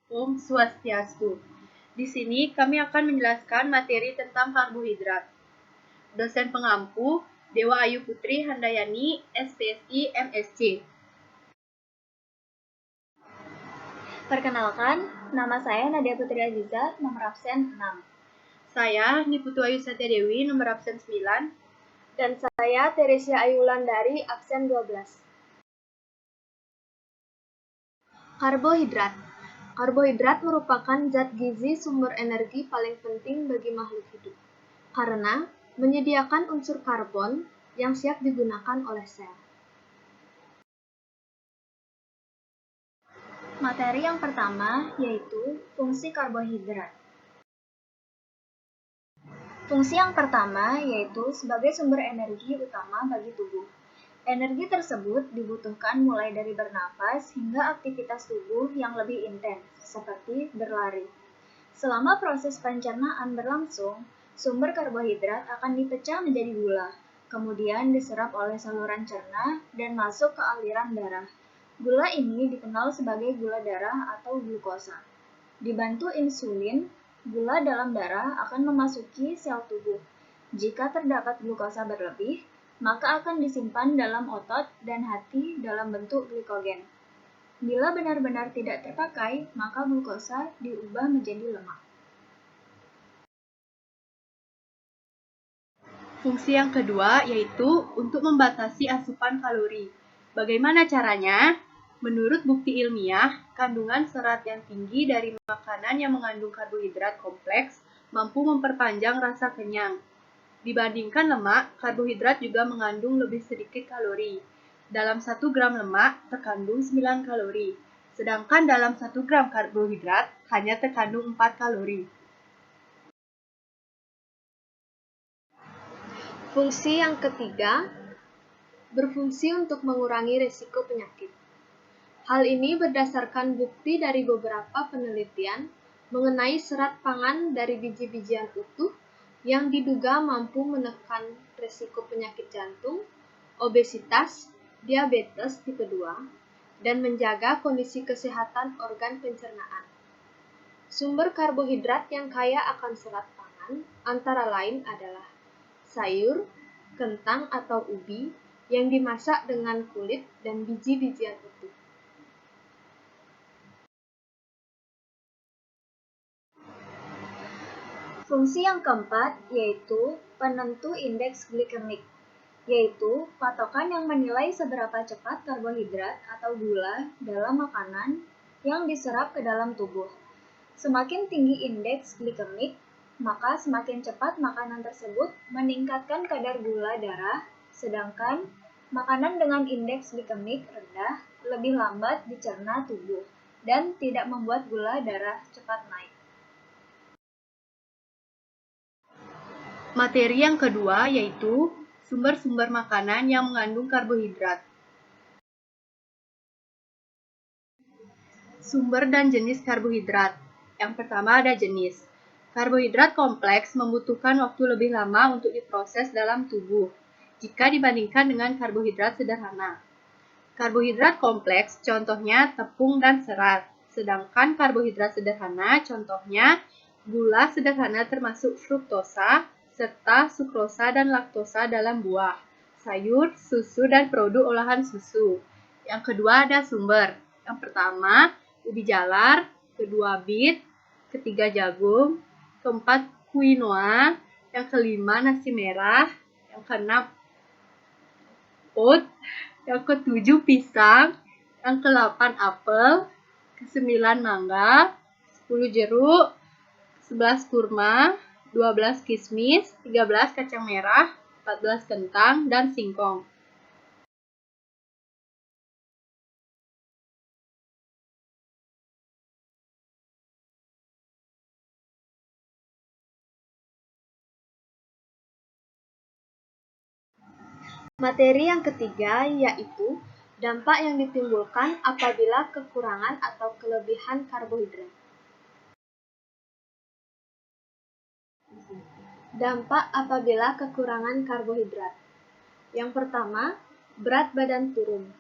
Om Swastiastu. Di sini kami akan menjelaskan materi tentang karbohidrat. Dosen pengampu Dewa Ayu Putri Handayani, SPSI MSc. Perkenalkan, nama saya Nadia Putri Aziza, nomor absen 6. Saya Niputu Ayu Satya Dewi, nomor absen 9. Dan saya Teresia Ayu Wulandari, absen 12. Karbohidrat. Karbohidrat merupakan zat gizi sumber energi paling penting bagi makhluk hidup, karena menyediakan unsur karbon yang siap digunakan oleh sel. Materi yang pertama yaitu fungsi karbohidrat. Fungsi yang pertama yaitu sebagai sumber energi utama bagi tubuh. Energi tersebut dibutuhkan mulai dari bernapas hingga aktivitas tubuh yang lebih intens, seperti berlari. Selama proses pencernaan berlangsung, sumber karbohidrat akan dipecah menjadi gula, kemudian diserap oleh saluran cerna dan masuk ke aliran darah. Gula ini dikenal sebagai gula darah atau glukosa. Dibantu insulin, gula dalam darah akan memasuki sel tubuh. Jika terdapat glukosa berlebih, maka akan disimpan dalam otot dan hati dalam bentuk glikogen. Bila benar-benar tidak terpakai, maka glukosa diubah menjadi lemak. Fungsi yang kedua yaitu untuk membatasi asupan kalori. Bagaimana caranya? Menurut bukti ilmiah, kandungan serat yang tinggi dari makanan yang mengandung karbohidrat kompleks mampu memperpanjang rasa kenyang. Dibandingkan lemak, karbohidrat juga mengandung lebih sedikit kalori. Dalam 1 gram lemak terkandung 9 kalori, sedangkan dalam 1 gram karbohidrat hanya terkandung 4 kalori. Fungsi yang ketiga, berfungsi untuk mengurangi risiko penyakit. Hal ini berdasarkan bukti dari beberapa penelitian mengenai serat pangan dari biji-bijian utuh yang diduga mampu menekan risiko penyakit jantung, obesitas, diabetes tipe 2, dan menjaga kondisi kesehatan organ pencernaan. Sumber karbohidrat yang kaya akan serat pangan antara lain adalah sayur, kentang atau ubi yang dimasak dengan kulit dan biji-bijian utuh. Fungsi yang keempat yaitu penentu indeks glikemik, yaitu patokan yang menilai seberapa cepat karbohidrat atau gula dalam makanan yang diserap ke dalam tubuh. Semakin tinggi indeks glikemik, maka semakin cepat makanan tersebut meningkatkan kadar gula darah, sedangkan makanan dengan indeks glikemik rendah lebih lambat dicerna tubuh dan tidak membuat gula darah cepat naik. Materi yang kedua yaitu sumber-sumber makanan yang mengandung karbohidrat. Sumber dan jenis karbohidrat. Yang pertama ada jenis. Karbohidrat kompleks membutuhkan waktu lebih lama untuk diproses dalam tubuh jika dibandingkan dengan karbohidrat sederhana. Karbohidrat kompleks contohnya tepung dan serat, sedangkan karbohidrat sederhana contohnya gula sederhana termasuk fruktosa, serta sukrosa dan laktosa dalam buah, sayur, susu, dan produk olahan susu. Yang kedua ada sumber. Yang pertama, ubi jalar, kedua beet, ketiga jagung, keempat quinoa, yang kelima nasi merah, yang keenam oat, yang ketujuh pisang, yang ke-8 apel, ke-9 mangga, 10 jeruk, 11 kurma, 12 kismis, 13 kacang merah, 14 kentang, dan singkong. Materi yang ketiga yaitu dampak yang ditimbulkan apabila kekurangan atau kelebihan karbohidrat. Dampak apabila kekurangan karbohidrat. Yang pertama, berat badan turun.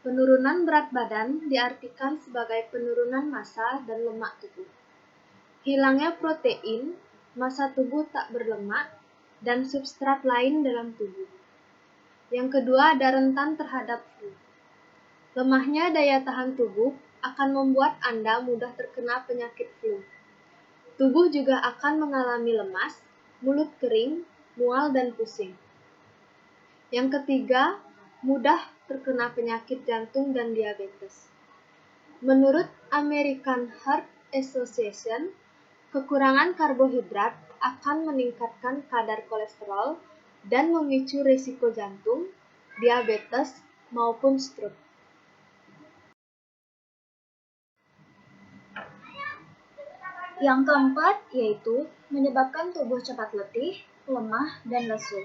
Penurunan berat badan diartikan sebagai penurunan massa dan lemak tubuh. Hilangnya protein, massa tubuh tak berlemak, dan substrat lain dalam tubuh. Yang kedua ada rentan terhadap flu. Lemahnya daya tahan tubuh akan membuat Anda mudah terkena penyakit flu. Tubuh juga akan mengalami lemas, mulut kering, mual, dan pusing. Yang ketiga, mudah terkena penyakit jantung dan diabetes. Menurut American Heart Association, kekurangan karbohidrat akan meningkatkan kadar kolesterol dan memicu risiko jantung, diabetes, maupun stroke. Yang keempat yaitu menyebabkan tubuh cepat letih, lemah, dan lesu.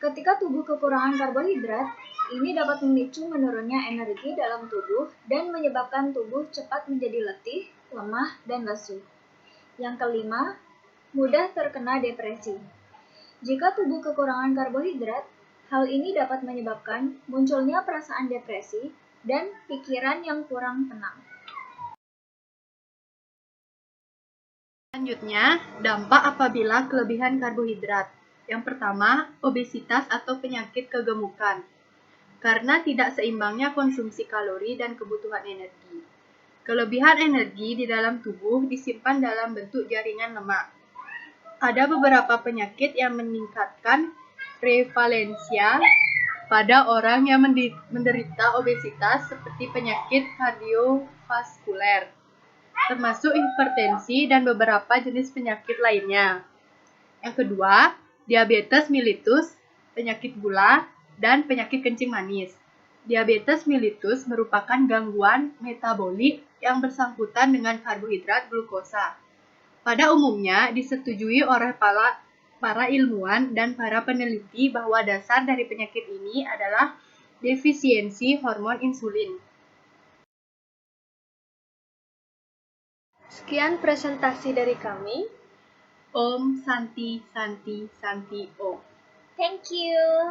Ketika tubuh kekurangan karbohidrat, ini dapat memicu menurunnya energi dalam tubuh dan menyebabkan tubuh cepat menjadi letih, lemah, dan lesu. Yang kelima, mudah terkena depresi. Jika tubuh kekurangan karbohidrat, hal ini dapat menyebabkan munculnya perasaan depresi dan pikiran yang kurang tenang. Selanjutnya, dampak apabila kelebihan karbohidrat. Yang pertama, obesitas atau penyakit kegemukan. Karena tidak seimbangnya konsumsi kalori dan kebutuhan energi. Kelebihan energi di dalam tubuh disimpan dalam bentuk jaringan lemak. Ada beberapa penyakit yang meningkatkan prevalensia pada orang yang menderita obesitas seperti penyakit kardiovaskuler, termasuk hipertensi dan beberapa jenis penyakit lainnya. Yang kedua, diabetes mellitus, penyakit gula, dan penyakit kencing manis. Diabetes mellitus merupakan gangguan metabolik yang bersangkutan dengan karbohidrat glukosa. Pada umumnya disetujui oleh para ilmuwan dan para peneliti bahwa dasar dari penyakit ini adalah defisiensi hormon insulin. Sekian presentasi dari kami. Om Santi Santi Santi Om. Thank you.